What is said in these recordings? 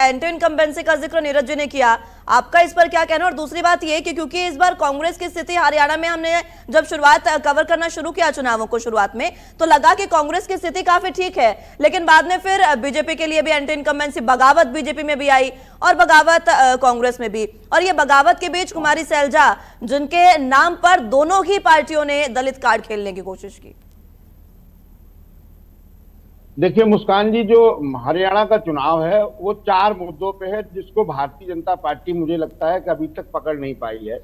Anti incumbency का जिक्र नीरज जी ने किया, आपका इस पर क्या कहना। और दूसरी बात ये कि क्योंकि इस बार कांग्रेस की स्थिति हरियाणा में हमने जब शुरुआत कवर करना शुरू किया चुनावों को शुरुआत में, तो लगा कि कांग्रेस की स्थिति काफी ठीक है, लेकिन बाद में फिर बीजेपी के लिए भी एंटी इनकम्बेंसी, बगावत बीजेपी में भी आई और बगावत कांग्रेस में भी। और ये बगावत के बीच कुमारी सैलजा, जिनके नाम पर दोनों ही पार्टियों ने दलित कार्ड खेलने की कोशिश की। देखिए मुस्कान जी, जो हरियाणा का चुनाव है वो 4 मुद्दों पे है, जिसको भारतीय जनता पार्टी मुझे लगता है कि अभी तक पकड़ नहीं पाई है।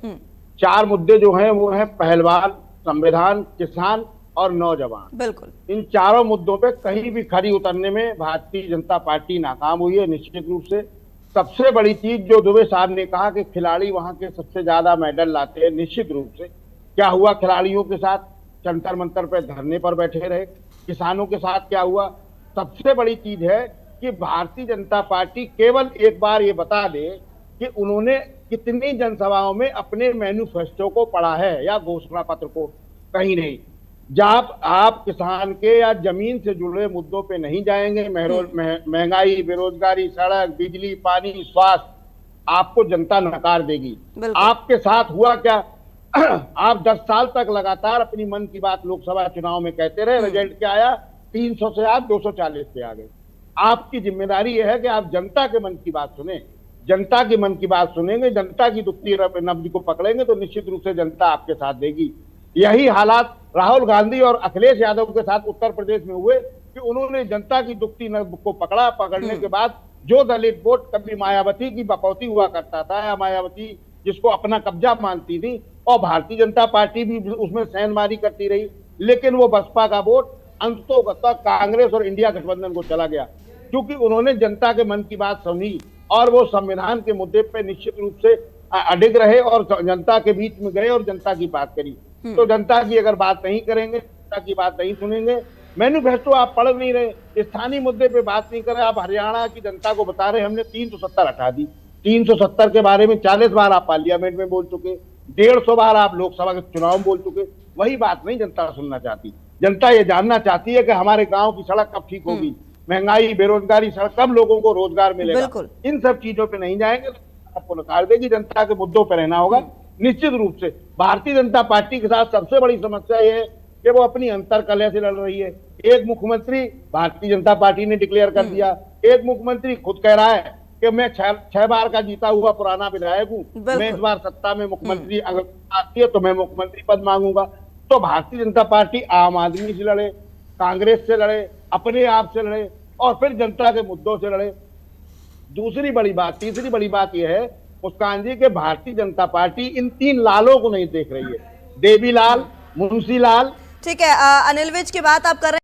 4 मुद्दे जो हैं वो हैं पहलवान, संविधान, किसान और नौजवान। बिल्कुल, इन चारों मुद्दों पे कहीं भी खरी उतरने में भारतीय जनता पार्टी नाकाम हुई है निश्चित रूप से। सबसे बड़ी चीज जो दुबे साहब ने कहा कि खिलाड़ी वहां के सबसे ज्यादा मेडल लाते हैं, निश्चित रूप से क्या हुआ खिलाड़ियों के साथ? जंतर मंतर पे धरने पर बैठे रहे। किसानों के साथ क्या हुआ? सबसे बड़ी चीज है कि भारतीय जनता पार्टी केवल एक बार ये बता दे कि उन्होंने कितनी जनसभाओं में अपने मैनिफेस्टो को पढ़ा है या घोषणा पत्र को। कहीं नहीं। जब आप किसान के या जमीन से जुड़े मुद्दों पे नहीं जाएंगे, महंगाई, बेरोजगारी, सड़क, बिजली, पानी, स्वास्थ्य, आपको जनता नकार देगी। आपके साथ हुआ क्या? आप 10 साल तक लगातार अपनी मन की बात लोकसभा चुनाव में कहते रहे, रिजल्ट क्या आया? 300 से आप 240 पे आ गए। आपकी जिम्मेदारी यह है कि आप जनता के मन की बात सुने। जनता की मन की बात सुनेंगे, जनता की दुखती नब्ज को पकड़ेंगे तो निश्चित रूप से जनता आपके साथ देगी। यही हालात राहुल गांधी और अखिलेश यादव के साथ उत्तर प्रदेश में हुए कि उन्होंने जनता की दुखती नब्ज को पकड़ा। पकड़ने के बाद जो दलित वोट कभी मायावती की बकौती हुआ करता था या मायावती जिसको अपना कब्जा मानती थी, और भारतीय जनता पार्टी भी उसमें सेंधमारी करती रही, लेकिन वो बसपा का वोट अंततः कांग्रेस और इंडिया गठबंधन को चला गया, क्योंकि उन्होंने जनता के मन की बात सुनी और वो संविधान के मुद्दे पे निश्चित रूप से अडिग रहे और जनता के बीच में गए और जनता की बात करी। तो जनता की अगर बात नहीं करेंगे, जनता की बात नहीं सुनेंगे, मैनिफेस्टो आप पढ़ नहीं रहे, स्थानीय मुद्दे पे बात नहीं कर रहे, आप हरियाणा की जनता को बता रहे हमने 370 हटा दी। 370 के बारे में 40 बार आप पार्लियामेंट में बोल चुके, 150 बार आप लोकसभा के चुनाव में बोल चुके। वही बात नहीं जनता सुनना चाहती। जनता ये जानना चाहती है कि हमारे गांव की सड़क कब ठीक होगी, महंगाई, बेरोजगारी, सड़क कब लोगों को रोजगार मिलेगा। इन सब चीजों पे नहीं जाएंगे तो आपको नकार देगी। जनता के मुद्दों पे रहना होगा। निश्चित रूप से भारतीय जनता पार्टी के साथ सबसे बड़ी समस्या यह है कि वो अपनी अंतरकलह से लड़ रही है। एक मुख्यमंत्री भारतीय जनता पार्टी ने डिक्लेयर कर दिया, एक मुख्यमंत्री खुद कह रहा है कि मैं 6 बार का जीता हुआ पुराना विधायक हूँ, मैं इस बार सत्ता में मुख्यमंत्री अगर आती है तो मैं मुख्यमंत्री पद मांगूंगा। तो भारतीय जनता पार्टी आम आदमी से लड़े, कांग्रेस से लड़े, अपने आप से लड़े और फिर जनता के मुद्दों से लड़े। तीसरी बड़ी बात यह है मुस्कान जी के भारतीय जनता पार्टी इन 3 लालों को नहीं देख रही है, देवी लाल, मुंशी लाल। ठीक है, अनिल विज की बात आप कर रहे हैं।